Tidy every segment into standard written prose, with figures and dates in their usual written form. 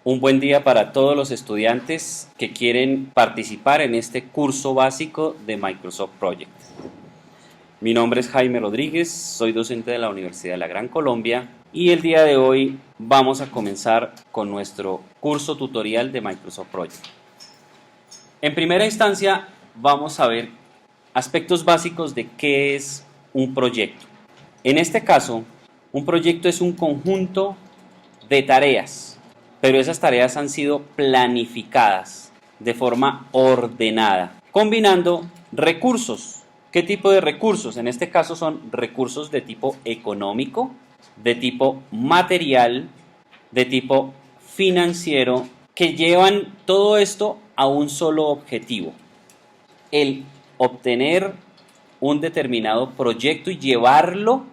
Un buen día para todos los estudiantes que quieren participar en este curso básico de Microsoft Project. Mi nombre es Jaime Rodríguez, soy docente de la Universidad de la Gran Colombia y el día de hoy vamos a comenzar con nuestro curso tutorial de Microsoft Project. En primera instancia vamos a ver aspectos básicos de qué es un proyecto. En este caso, un proyecto es un conjunto de tareas, pero esas tareas han sido planificadas de forma ordenada, combinando recursos. ¿Qué tipo de recursos? En este caso son recursos de tipo económico, de tipo material, de tipo financiero, que llevan todo esto a un solo objetivo: el obtener un determinado proyecto y llevarlo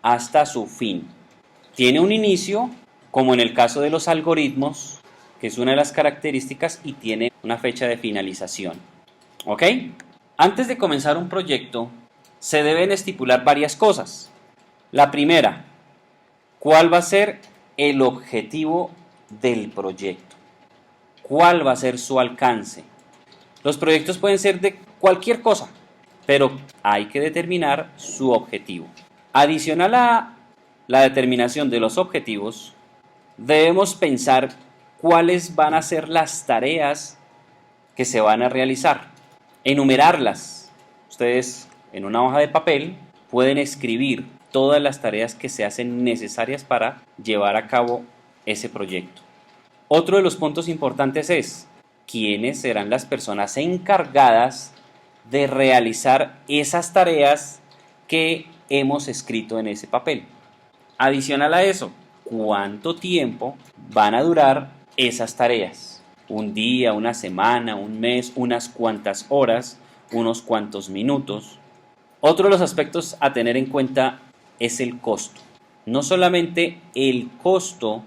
hasta su fin. Tiene un inicio, como en el caso de los algoritmos, que es una de las características, y tiene una fecha de finalización. ¿Ok? Antes de comenzar un proyecto, se deben estipular varias cosas. La primera, ¿cuál va a ser el objetivo del proyecto? ¿Cuál va a ser su alcance? Los proyectos pueden ser de cualquier cosa, pero hay que determinar su objetivo. Adicional a la determinación de los objetivos, debemos pensar cuáles van a ser las tareas que se van a realizar, enumerarlas. Ustedes en una hoja de papel pueden escribir todas las tareas que se hacen necesarias para llevar a cabo ese proyecto. Otro de los puntos importantes es quiénes serán las personas encargadas de realizar esas tareas que hemos escrito en ese papel. Adicional a eso, ¿cuánto tiempo van a durar esas tareas? ¿Un día, una semana, un mes, unas cuantas horas, unos cuantos minutos? Otro de los aspectos a tener en cuenta es el costo. No solamente el costo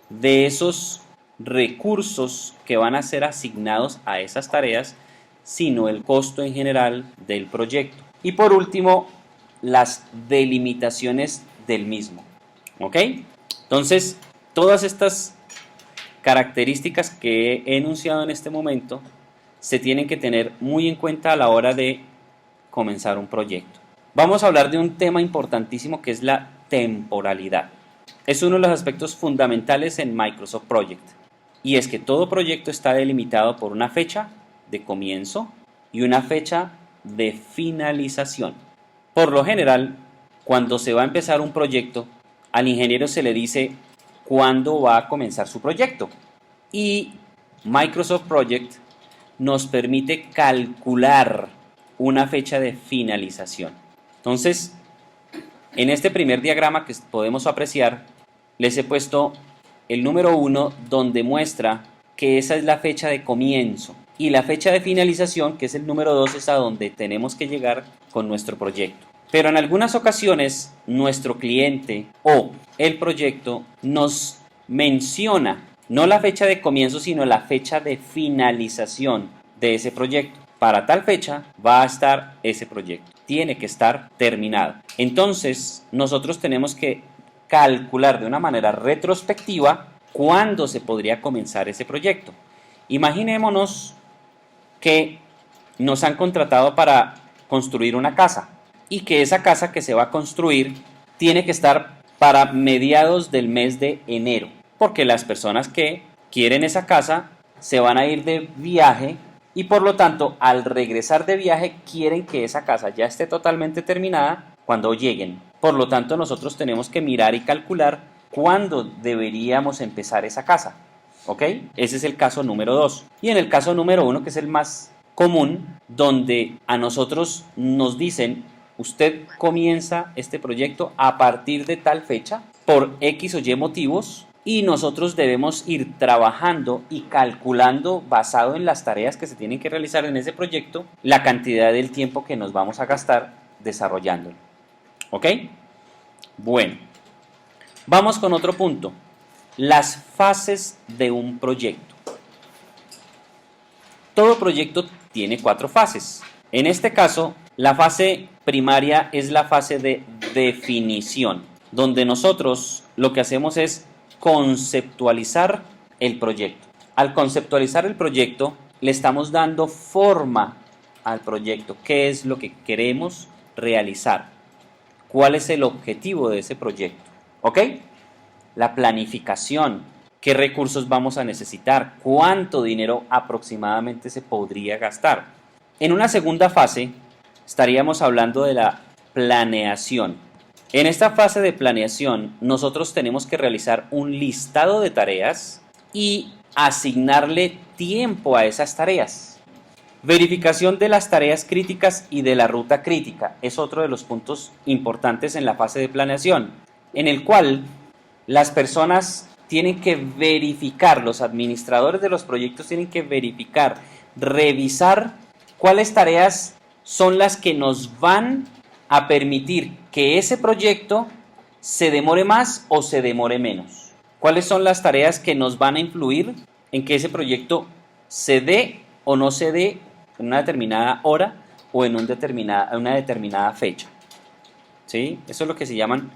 de esos recursos que van a ser asignados a esas tareas, sino el costo en general del proyecto. Y por último, las delimitaciones del mismo. ¿Ok? Entonces, todas estas características que he enunciado en este momento se tienen que tener muy en cuenta a la hora de comenzar un proyecto. Vamos a hablar de un tema importantísimo que es la temporalidad. Es uno de los aspectos fundamentales en Microsoft Project, y es que todo proyecto está delimitado por una fecha de comienzo y una fecha de finalización. Por lo general, cuando se va a empezar un proyecto, al ingeniero se le dice cuándo va a comenzar su proyecto, y Microsoft Project nos permite calcular una fecha de finalización. Entonces, en este primer diagrama que podemos apreciar, les he puesto el número 1, donde muestra que esa es la fecha de comienzo, y la fecha de finalización, que es el número 2, es a donde tenemos que llegar con nuestro proyecto. Pero en algunas ocasiones nuestro cliente o el proyecto nos menciona no la fecha de comienzo, sino la fecha de finalización de ese proyecto. Para tal fecha va a estar ese proyecto, tiene que estar terminado. Entonces nosotros tenemos que calcular de una manera retrospectiva cuándo se podría comenzar ese proyecto. Imaginémonos que nos han contratado para construir una casa, y que esa casa que se va a construir tiene que estar para mediados del mes de enero, porque las personas que quieren esa casa se van a ir de viaje y por lo tanto al regresar de viaje quieren que esa casa ya esté totalmente terminada cuando lleguen. Por lo tanto, nosotros tenemos que mirar y calcular cuándo deberíamos empezar esa casa. ¿Ok? Ese es el caso número 2. Y en el caso número 1, que es el más común, donde a nosotros nos dicen: usted comienza este proyecto a partir de tal fecha por X o Y motivos, y nosotros debemos ir trabajando y calculando, basado en las tareas que se tienen que realizar en ese proyecto, la cantidad del tiempo que nos vamos a gastar desarrollándolo. ¿Ok? Bueno, vamos con otro punto: las fases de un proyecto. Todo proyecto tiene 4 fases. En este caso, la fase primaria es la fase de definición, donde nosotros lo que hacemos es conceptualizar el proyecto. Al conceptualizar el proyecto, le estamos dando forma al proyecto. ¿Qué es lo que queremos realizar? ¿Cuál es el objetivo de ese proyecto? ¿Ok? La planificación. ¿Qué recursos vamos a necesitar? ¿Cuánto dinero aproximadamente se podría gastar? En una segunda fase, estaríamos hablando de la planeación. En esta fase de planeación, nosotros tenemos que realizar un listado de tareas y asignarle tiempo a esas tareas. Verificación de las tareas críticas y de la ruta crítica es otro de los puntos importantes en la fase de planeación, en el cual las personas tienen que verificar, los administradores de los proyectos tienen que verificar, revisar cuáles tareas son las que nos van a permitir que ese proyecto se demore más o se demore menos. ¿Cuáles son las tareas que nos van a influir en que ese proyecto se dé o no se dé en una determinada hora o en una determinada fecha? ¿Sí? Eso es lo que se llaman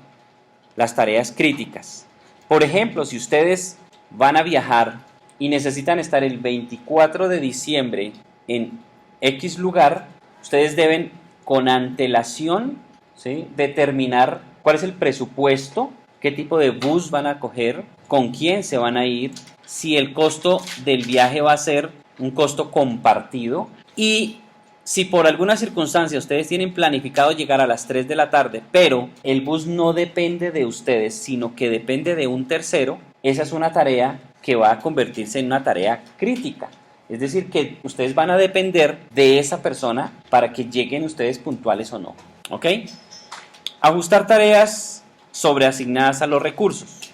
las tareas críticas. Por ejemplo, si ustedes van a viajar y necesitan estar el 24 de diciembre en X lugar, ustedes deben con antelación, ¿sí?, determinar cuál es el presupuesto, qué tipo de bus van a coger, con quién se van a ir, si el costo del viaje va a ser un costo compartido y si por alguna circunstancia ustedes tienen planificado llegar a las 3 de la tarde, pero el bus no depende de ustedes, sino que depende de un tercero, esa es una tarea que va a convertirse en una tarea crítica. Es decir, que ustedes van a depender de esa persona para que lleguen ustedes puntuales o no. ¿Ok? Ajustar tareas sobreasignadas a los recursos.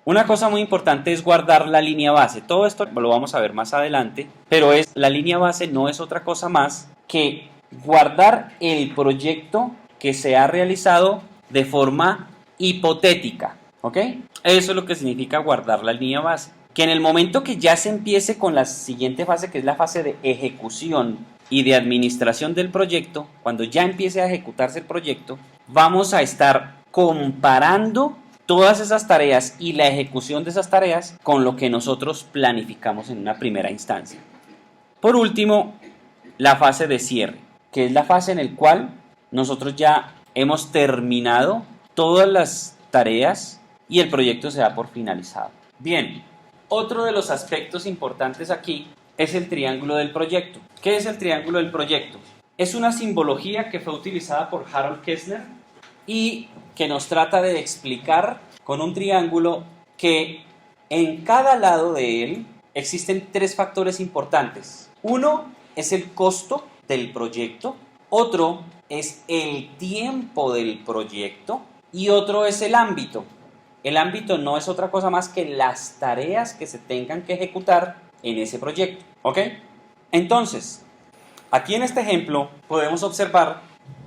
Una cosa muy importante es guardar la línea base. Todo esto lo vamos a ver más adelante, pero la línea base no es otra cosa más que guardar el proyecto que se ha realizado de forma hipotética. ¿Ok? Eso es lo que significa guardar la línea base. Que en el momento que ya se empiece con la siguiente fase, que es la fase de ejecución y de administración del proyecto, cuando ya empiece a ejecutarse el proyecto, vamos a estar comparando todas esas tareas y la ejecución de esas tareas con lo que nosotros planificamos en una primera instancia. Por último, la fase de cierre, que es la fase en la cual nosotros ya hemos terminado todas las tareas y el proyecto se da por finalizado. Bien, otro de los aspectos importantes aquí es el triángulo del proyecto. ¿Qué es el triángulo del proyecto? Es una simbología que fue utilizada por Harold Kessler y que nos trata de explicar con un triángulo que en cada lado de él existen tres factores importantes. Uno es el costo del proyecto, otro es el tiempo del proyecto y otro es el ámbito. El ámbito no es otra cosa más que las tareas que se tengan que ejecutar en ese proyecto. ¿Ok? Entonces, aquí en este ejemplo podemos observar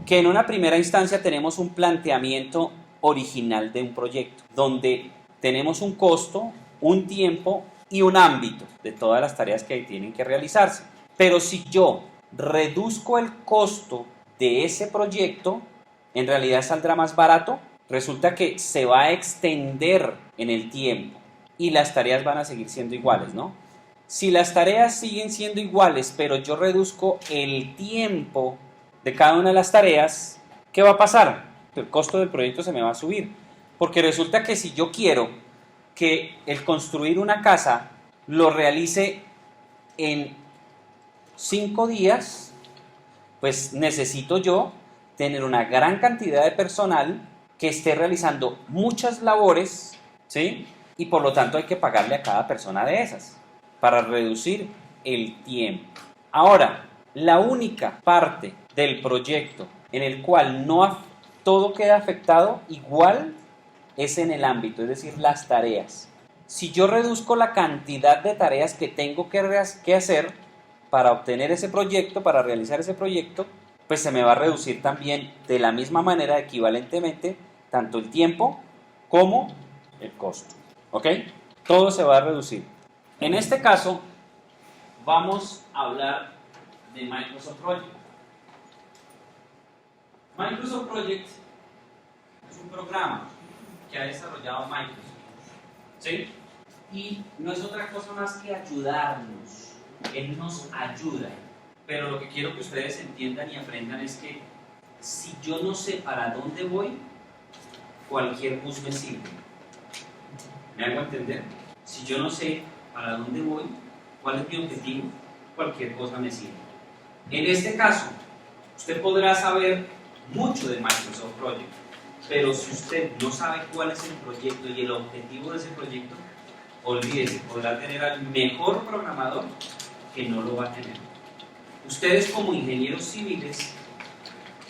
que en una primera instancia tenemos un planteamiento original de un proyecto, donde tenemos un costo, un tiempo y un ámbito de todas las tareas que tienen que realizarse. Pero si yo reduzco el costo de ese proyecto, en realidad saldrá más barato. Resulta que se va a extender en el tiempo y las tareas van a seguir siendo iguales, ¿no? Si las tareas siguen siendo iguales, pero yo reduzco el tiempo de cada una de las tareas, ¿qué va a pasar? El costo del proyecto se me va a subir. Porque resulta que si yo quiero que el construir una casa lo realice en 5 días, pues necesito yo tener una gran cantidad de personal que esté realizando muchas labores, ¿sí? Y por lo tanto hay que pagarle a cada persona de esas para reducir el tiempo. Ahora, la única parte del proyecto en el cual todo queda afectado igual es en el ámbito, es decir, las tareas. Si yo reduzco la cantidad de tareas que tengo que hacer para obtener ese proyecto, para realizar ese proyecto, pues se me va a reducir también de la misma manera, equivalentemente, tanto el tiempo como el costo. ¿Ok? Todo se va a reducir. En este caso, vamos a hablar de Microsoft Project. Microsoft Project es un programa que ha desarrollado Microsoft. ¿Sí? y no es otra cosa más que ayudarnos. Él nos ayuda. Pero lo que quiero que ustedes entiendan y aprendan es que si yo no sé para dónde voy, cualquier bus me sirve. ¿Me hago entender? Si yo no sé para dónde voy, cuál es mi objetivo, cualquier cosa me sirve. En este caso, usted podrá saber mucho de Microsoft Project, pero si usted no sabe cuál es el proyecto y el objetivo de ese proyecto, olvídese, podrá tener al mejor programador que no lo va a tener. Ustedes como ingenieros civiles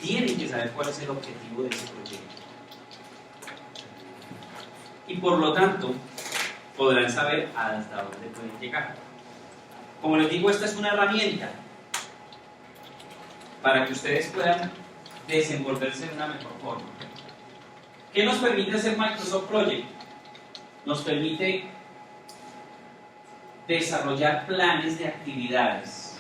tienen que saber cuál es el objetivo de ese proyecto. Y por lo tanto, podrán saber hasta dónde pueden llegar. Como les digo, esta es una herramienta para que ustedes puedan desenvolverse de una mejor forma. ¿Qué nos permite hacer Microsoft Project? Nos permite desarrollar planes de actividades.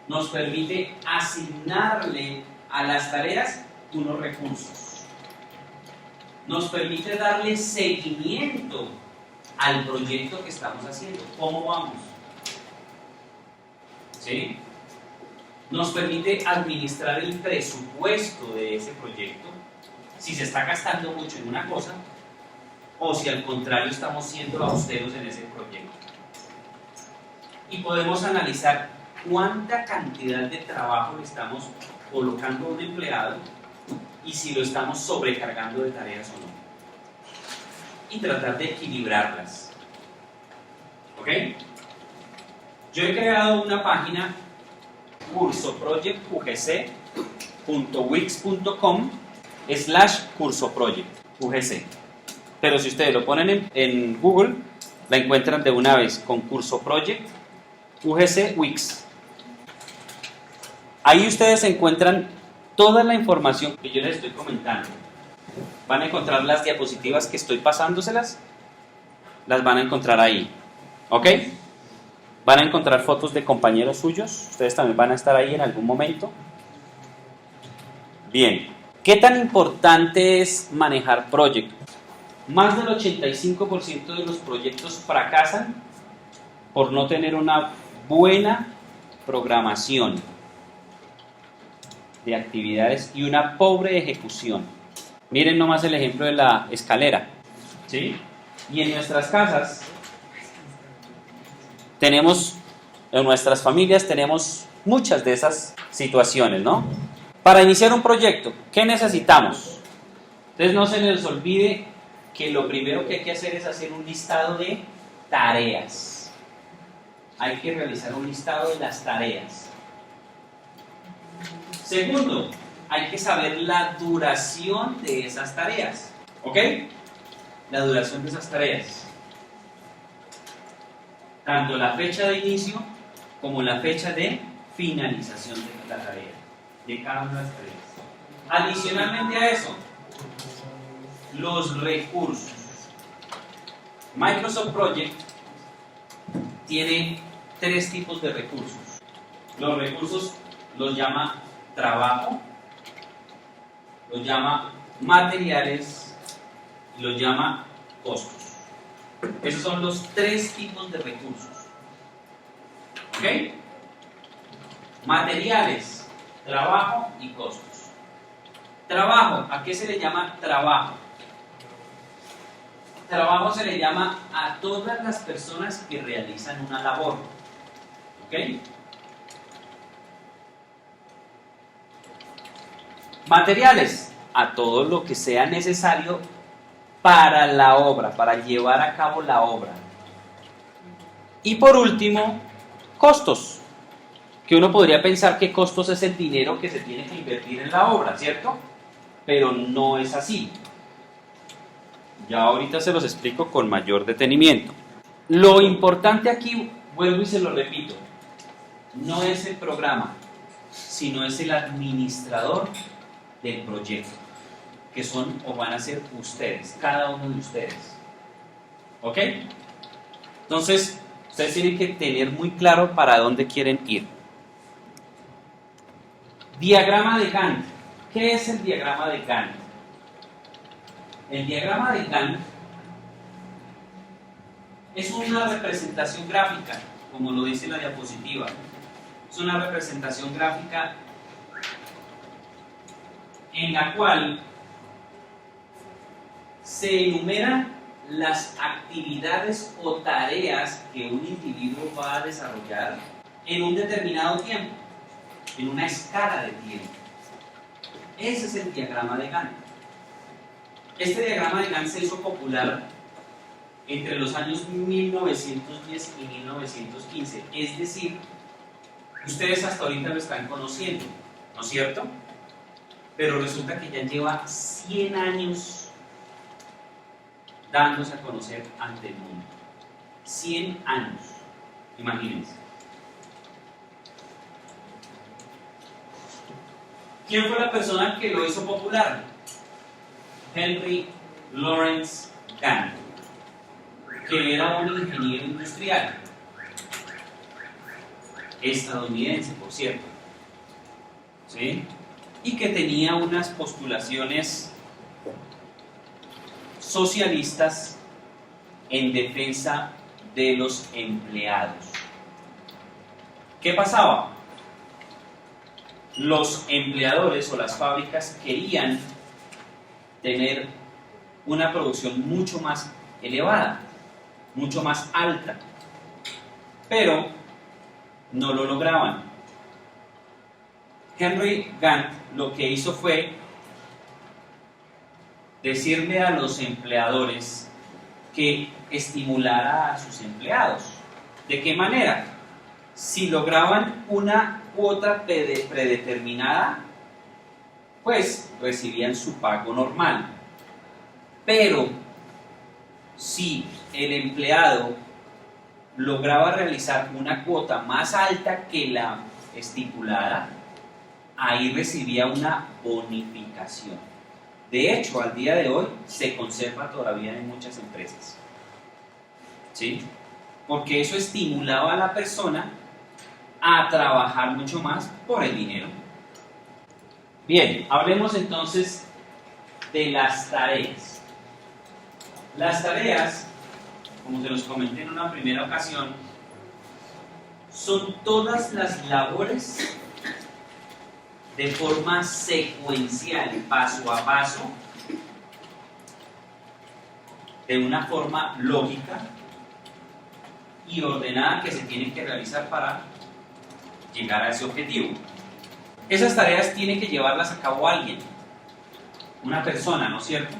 Nos permite asignarle a las tareas unos recursos. Nos permite darle seguimiento al proyecto que estamos haciendo. ¿Cómo vamos? ¿Sí? Nos permite administrar el presupuesto de ese proyecto, si se está gastando mucho en una cosa o si al contrario estamos siendo austeros en ese proyecto. Y podemos analizar cuánta cantidad de trabajo le estamos colocando a un empleado y si lo estamos sobrecargando de tareas o no. Y tratar de equilibrarlas. ¿Ok? Yo he creado una página cursoproject.wix.com/cursoproject UGC. Pero si ustedes lo ponen en Google, la encuentran de una vez con Curso Project UGC Wix. Ahí ustedes encuentran toda la información que yo les estoy comentando. Van a encontrar las diapositivas que estoy pasándoselas, las van a encontrar ahí. ¿Ok? Van a encontrar fotos de compañeros suyos, ustedes también van a estar ahí en algún momento. Bien, ¿qué tan importante es manejar proyectos? Más del 85% de los proyectos fracasan por no tener una buena programación de actividades y una pobre ejecución. Miren nomás el ejemplo de la escalera, ¿sí? Y en nuestras casas tenemos, en nuestras familias tenemos muchas de esas situaciones, ¿no? Para iniciar un proyecto, ¿qué necesitamos? Entonces no se les olvide que lo primero que hay que hacer es hacer un listado de tareas. Hay que realizar un listado de las tareas. Segundo, hay que saber la duración de esas tareas. ¿Ok? La duración de esas tareas. Tanto la fecha de inicio como la fecha de finalización de la tarea, de cada una de las tareas. Adicionalmente a eso, los recursos. Microsoft Project tiene 3 tipos de recursos. Los recursos los llama trabajo, los llama materiales y los llama costos. Esos son los 3 tipos de recursos. ¿Ok? Materiales, trabajo y costos. Trabajo, ¿a qué se le llama trabajo? Trabajo se le llama a todas las personas que realizan una labor. ¿Ok? Materiales, a todo lo que sea necesario para la obra, para llevar a cabo la obra. Y por último, costos, que uno podría pensar que costos es el dinero que se tiene que invertir en la obra, ¿cierto? Pero no es así. Ya ahorita se los explico con mayor detenimiento. Lo importante aquí, vuelvo y se lo repito, no es el programa, sino es el administrador del proyecto, que son o van a ser ustedes, cada uno de ustedes. ¿Ok? Entonces, ustedes tienen que tener muy claro para dónde quieren ir. Diagrama de Gantt. ¿Qué es el diagrama de Gantt? El diagrama de Gantt Es una representación gráfica, como lo dice la diapositiva. Es una representación gráfica en la cual se enumeran las actividades o tareas que un individuo va a desarrollar en un determinado tiempo, en una escala de tiempo. Ese es el diagrama de Gantt. Este diagrama de Gantt se hizo popular entre los años 1910 y 1915, es decir, ustedes hasta ahorita lo están conociendo, ¿no es cierto? Pero resulta que ya lleva 100 años dándose a conocer ante el mundo. 100 años, imagínense. ¿Quién fue la persona que lo hizo popular? Henry Lawrence Gantt, que era un ingeniero industrial, estadounidense, por cierto, ¿sí? Y que tenía unas postulaciones socialistas en defensa de los empleados. ¿Qué pasaba? Los empleadores o las fábricas querían tener una producción mucho más elevada, mucho más alta, pero no lo lograban. Henry Gantt lo que hizo fue decirle a los empleadores que estimulara a sus empleados. ¿De qué manera? Si lograban una cuota predeterminada, pues recibían su pago normal. Pero si el empleado lograba realizar una cuota más alta que la estipulada, ahí recibía una bonificación. De hecho, al día de hoy se conserva todavía en muchas empresas, ¿sí? Porque eso estimulaba a la persona a trabajar mucho más por el dinero. Bien, hablemos entonces de las tareas. Las tareas, como se los comenté en una primera ocasión, son todas las labores de forma secuencial, paso a paso, de una forma lógica y ordenada que se tienen que realizar para llegar a ese objetivo. Esas tareas tienen que llevarlas a cabo alguien, una persona, ¿no es cierto?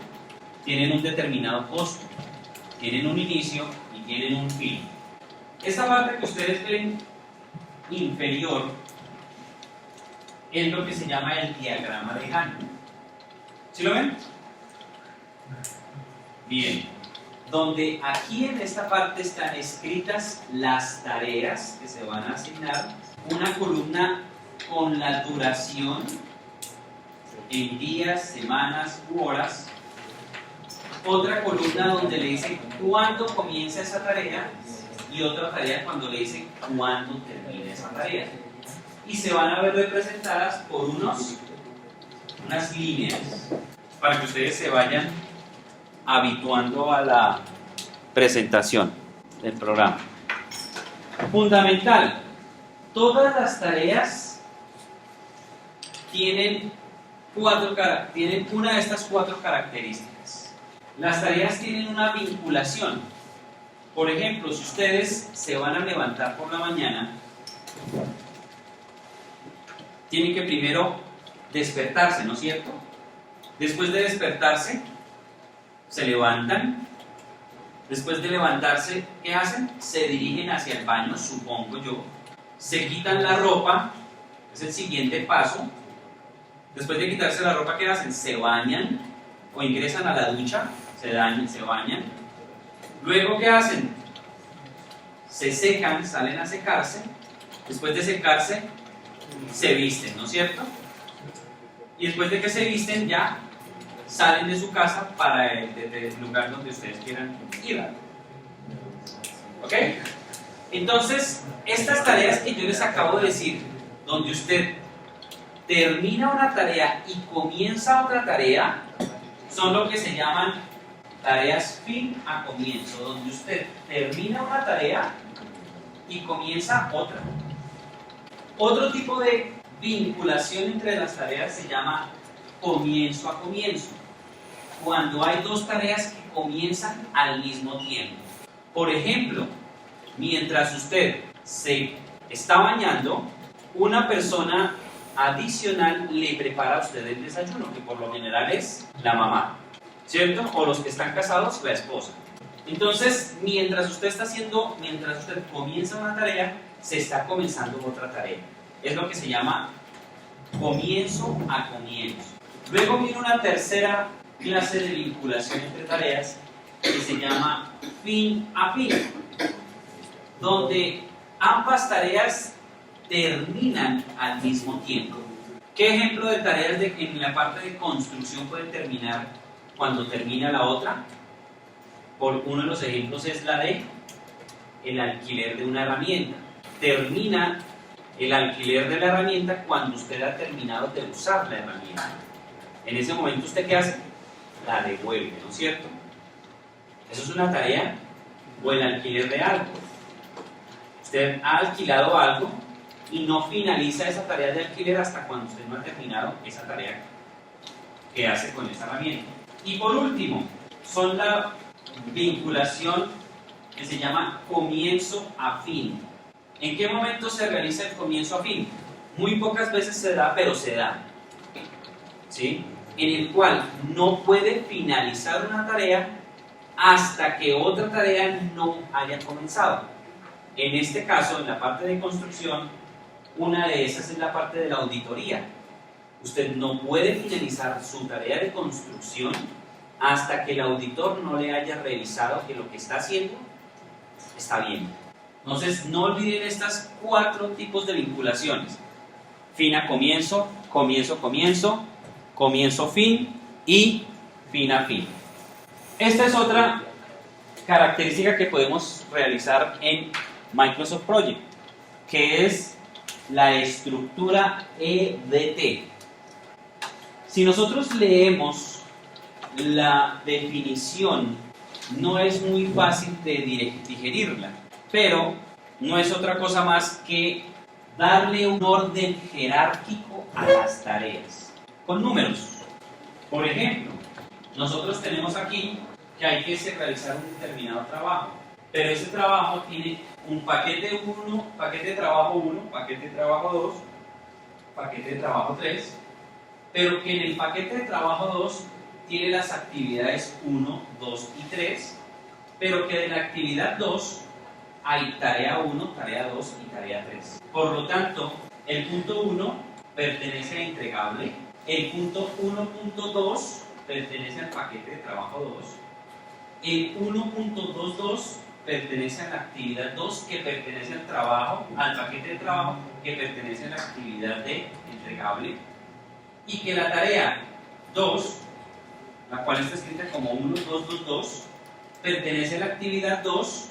Tienen un determinado costo, tienen un inicio y tienen un fin. Esta parte que ustedes ven inferior es lo que se llama el diagrama de Gantt. ¿Sí lo ven? Bien. Donde aquí en esta parte están escritas las tareas que se van a asignar, una columna con la duración en días, semanas u horas, otra columna donde le dice cuándo comienza esa tarea y otra tarea cuando le dice cuándo termina esa tarea. Y se van a ver representadas por unas líneas para que ustedes se vayan habituando a la presentación del programa. Fundamental, todas las tareas tienen una de estas 4 características. Las tareas tienen una vinculación. Por ejemplo, si ustedes se van a levantar por la mañana, tienen que primero despertarse, ¿no es cierto? Después de despertarse, se levantan. Después de levantarse, ¿qué hacen? Se dirigen hacia el baño, supongo yo. Se quitan la ropa, es el siguiente paso. Después de quitarse la ropa, ¿qué hacen? Se bañan o ingresan a la ducha, se bañan. Luego, ¿qué hacen? Se secan, salen a secarse. Después de secarse, se visten, ¿no es cierto? Y después de que se visten, ya salen de su casa para el lugar donde ustedes quieran ir. ¿Ok? Entonces, estas tareas que yo les acabo de decir, donde usted termina una tarea y comienza otra tarea, son lo que se llaman tareas fin a comienzo, donde usted termina una tarea y comienza otra. Otro tipo de vinculación entre las tareas se llama comienzo a comienzo, cuando hay dos tareas que comienzan al mismo tiempo. Por ejemplo, mientras usted se está bañando, una persona adicional le prepara a usted el desayuno, que por lo general es la mamá, ¿cierto? O los que están casados, la esposa. Entonces, mientras usted comienza una tarea, se está comenzando otra tarea. Es lo que se llama comienzo a comienzo. Luego viene una tercera clase de vinculación entre tareas que se llama fin a fin, donde ambas tareas terminan al mismo tiempo. ¿Qué ejemplo de tareas en la parte de construcción puede terminar cuando termina la otra? Por uno de los ejemplos es la de el alquiler de una herramienta. Termina el alquiler de la herramienta cuando usted ha terminado de usar la herramienta. En ese momento, ¿usted qué hace? La devuelve, ¿no es cierto? Eso es una tarea, o el alquiler de algo. Usted ha alquilado algo y no finaliza esa tarea de alquiler hasta cuando usted no ha terminado esa tarea que hace con esa herramienta. Y por último, son la vinculación que se llama comienzo a fin. ¿En qué momento se realiza el comienzo a fin? Muy pocas veces se da, pero se da, ¿sí? En el cual no puede finalizar una tarea hasta que otra tarea no haya comenzado. En este caso, en la parte de construcción, una de esas es la parte de la auditoría. Usted no puede finalizar su tarea de construcción hasta que el auditor no le haya revisado que lo que está haciendo está bien. Entonces, no olviden estas 4 tipos de vinculaciones: fin a comienzo, comienzo a comienzo, comienzo a fin y fin a fin. Esta es otra característica que podemos realizar en Microsoft Project, que es la estructura EDT. Si nosotros leemos la definición, no es muy fácil de digerirla, pero no es otra cosa más que darle un orden jerárquico a las tareas, con números. Por ejemplo, nosotros tenemos aquí que hay que realizar un determinado trabajo, pero ese trabajo tiene un paquete 1, paquete de trabajo 1, paquete de trabajo 2, paquete de trabajo 3, pero que en el paquete de trabajo 2 tiene las actividades 1, 2 y 3, pero que en la actividad 2 hay tarea 1, tarea 2 y tarea 3. Por lo tanto, el punto 1 pertenece a entregable, el punto 1.2 pertenece al paquete de trabajo 2, el 1.22 pertenece a la actividad 2 que pertenece al trabajo, al paquete de trabajo que pertenece a la actividad de entregable, y que la tarea 2, la cual está escrita como 1.2.2.2, pertenece a la actividad 2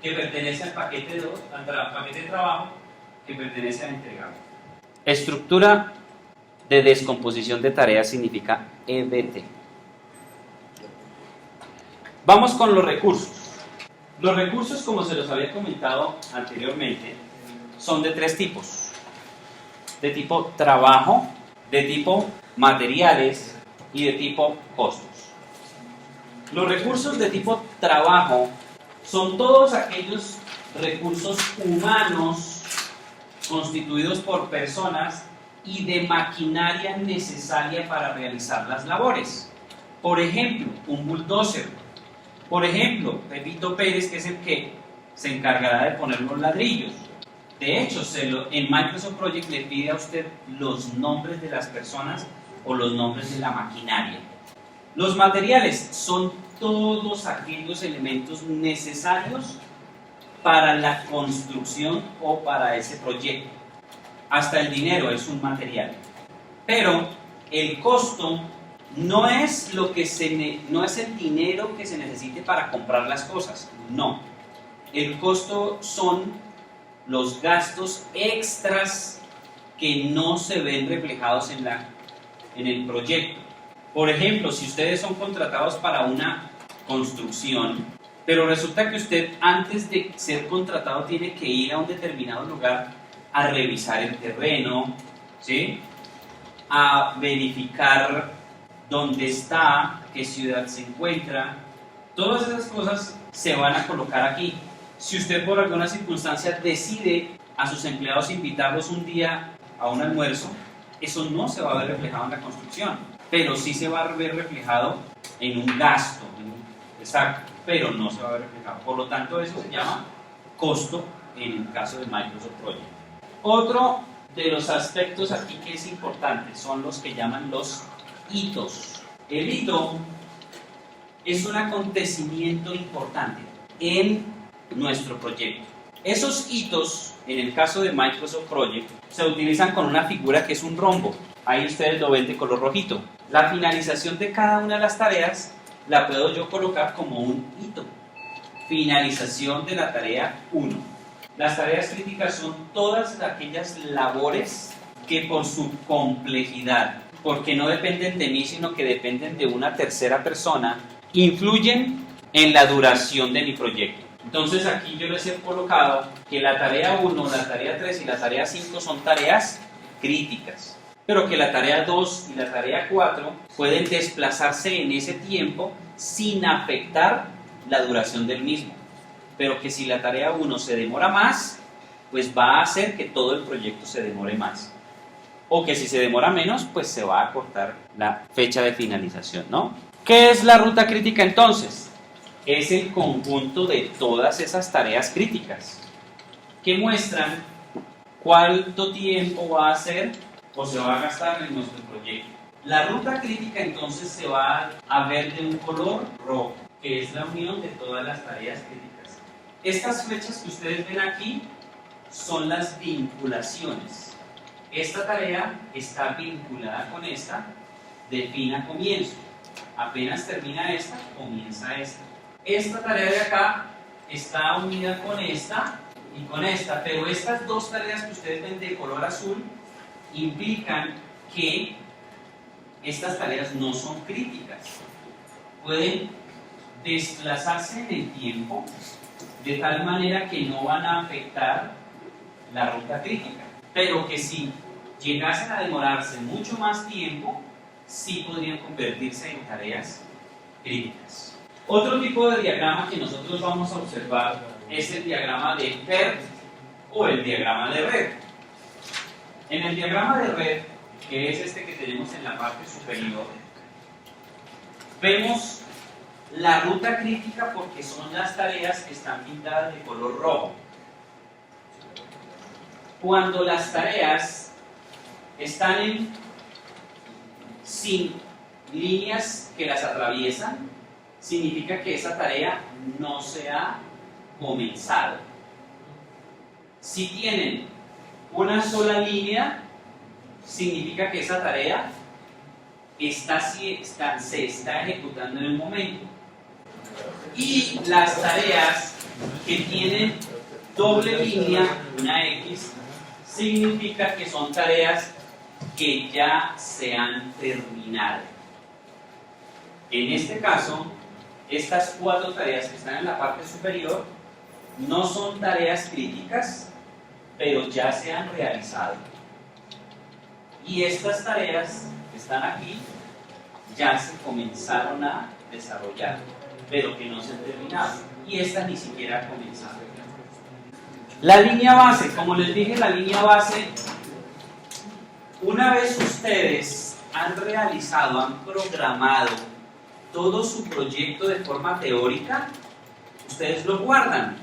que pertenece al paquete 2, al paquete de trabajo que pertenece al entregable. Estructura de descomposición de tareas significa EDT. Vamos con los recursos. Los recursos, como se los había comentado anteriormente, son de 3 tipos: de tipo trabajo, de tipo materiales y de tipo costos. Los recursos de tipo trabajo son todos aquellos recursos humanos constituidos por personas y de maquinaria necesaria para realizar las labores. Por ejemplo, un bulldozer. Por ejemplo, Pepito Pérez, que es el que se encargará de poner los ladrillos. De hecho, en Microsoft Project le pide a usted los nombres de las personas o los nombres de la maquinaria. Los materiales son todos aquellos elementos necesarios para la construcción o para ese proyecto. Hasta el dinero es un material. Pero el costo no es no es el dinero que se necesite para comprar las cosas, no. El costo son los gastos extras que no se ven reflejados en el proyecto. Por ejemplo, si ustedes son contratados para una construcción, pero resulta que usted antes de ser contratado tiene que ir a un determinado lugar a revisar el terreno, ¿sí? A verificar dónde está, qué ciudad se encuentra. Todas esas cosas se van a colocar aquí. Si usted por alguna circunstancia decide a sus empleados invitarlos un día a un almuerzo, eso no se va a ver reflejado en la construcción, pero sí se va a ver reflejado en un gasto, exacto, pero no se va a ver reflejado. Por lo tanto, eso se llama costo en el caso de Microsoft Project. Otro de los aspectos aquí que es importante son los que llaman los hitos. El hito es un acontecimiento importante en nuestro proyecto. Esos hitos, en el caso de Microsoft Project, se utilizan con una figura que es un rombo. Ahí ustedes lo ven de color rojito. La finalización de cada una de las tareas la puedo yo colocar como un hito. Finalización de la tarea 1. Las tareas críticas son todas aquellas labores que por su complejidad, porque no dependen de mí, sino que dependen de una tercera persona, influyen en la duración de mi proyecto. Entonces aquí yo les he colocado que la tarea 1, la tarea 3 y la tarea 5 son tareas críticas, pero que la tarea 2 y la tarea 4 pueden desplazarse en ese tiempo sin afectar la duración del mismo, pero que si la tarea 1 se demora más, pues va a hacer que todo el proyecto se demore más, o que si se demora menos, pues se va a cortar la fecha de finalización, ¿no? ¿Qué es la ruta crítica entonces? Es el conjunto de todas esas tareas críticas que muestran cuánto tiempo va a hacer o se va a gastar en nuestro proyecto. La ruta crítica entonces se va a ver de un color rojo, que es la unión de todas las tareas críticas. Estas flechas que ustedes ven aquí son las vinculaciones. Esta tarea está vinculada con esta de fin a comienzo. Apenas termina esta, comienza esta. Esta tarea de acá está unida con esta y con esta, pero estas dos tareas que ustedes ven de color azul implican que estas tareas no son críticas. Pueden desplazarse en el tiempo de tal manera que no van a afectar la ruta crítica, pero que si llegasen a demorarse mucho más tiempo, sí podrían convertirse en tareas críticas. Otro tipo de diagrama que nosotros vamos a observar es el diagrama de PERT o el diagrama de red. En el diagrama de red, que es este que tenemos en la parte superior, vemos la ruta crítica porque son las tareas que están pintadas de color rojo. Cuando las tareas están sin líneas que las atraviesan, significa que esa tarea no se ha comenzado. Si tienen una sola línea, significa que esa tarea se está ejecutando en el momento. Y las tareas que tienen doble línea, una X, significa que son tareas que ya se han terminado. En este caso, estas 4 tareas que están en la parte superior no son tareas críticas, pero ya se han realizado. Y estas tareas que están aquí ya se comenzaron a desarrollar, pero que no se han terminado. Y esta ni siquiera ha comenzado. La línea base, como les dije, la línea base, una vez ustedes han realizado, han programado todo su proyecto de forma teórica, ustedes lo guardan.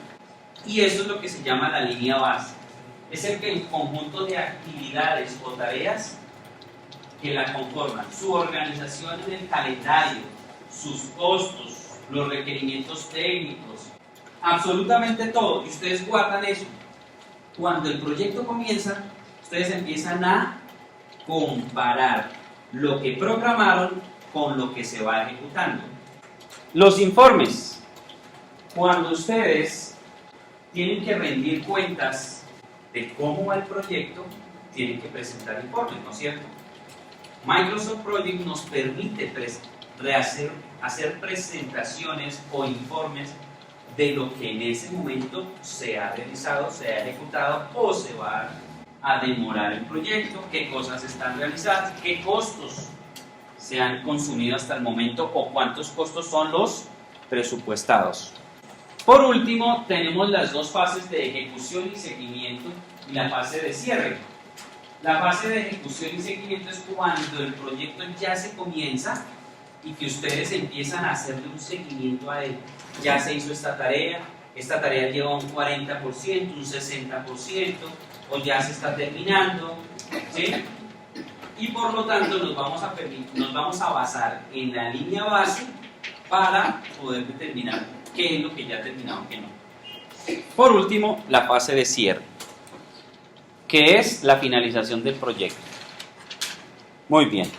Y eso es lo que se llama la línea base. Es el conjunto de actividades o tareas que la conforman. Su organización en el calendario, sus costos, los requerimientos técnicos, absolutamente todo. Y ustedes guardan eso. Cuando el proyecto comienza, ustedes empiezan a comparar lo que programaron con lo que se va ejecutando. Los informes. Cuando ustedes tienen que rendir cuentas de cómo va el proyecto, tienen que presentar informes, ¿no es cierto? Microsoft Project nos permite hacer presentaciones o informes de lo que en ese momento se ha realizado, se ha ejecutado o se va a demorar el proyecto, qué cosas están realizadas, qué costos se han consumido hasta el momento o cuántos costos son los presupuestados. Por último, tenemos las dos fases de ejecución y seguimiento y la fase de cierre. La fase de ejecución y seguimiento es cuando el proyecto ya se comienza y que ustedes empiezan a hacerle un seguimiento a él. Ya se hizo esta tarea lleva un 40%, un 60%, o ya se está terminando, ¿sí? Y por lo tanto nos vamos a basar en la línea base para poder determinar qué es lo que ya ha terminado y qué no. Por último, la fase de cierre, que es la finalización del proyecto. Muy bien.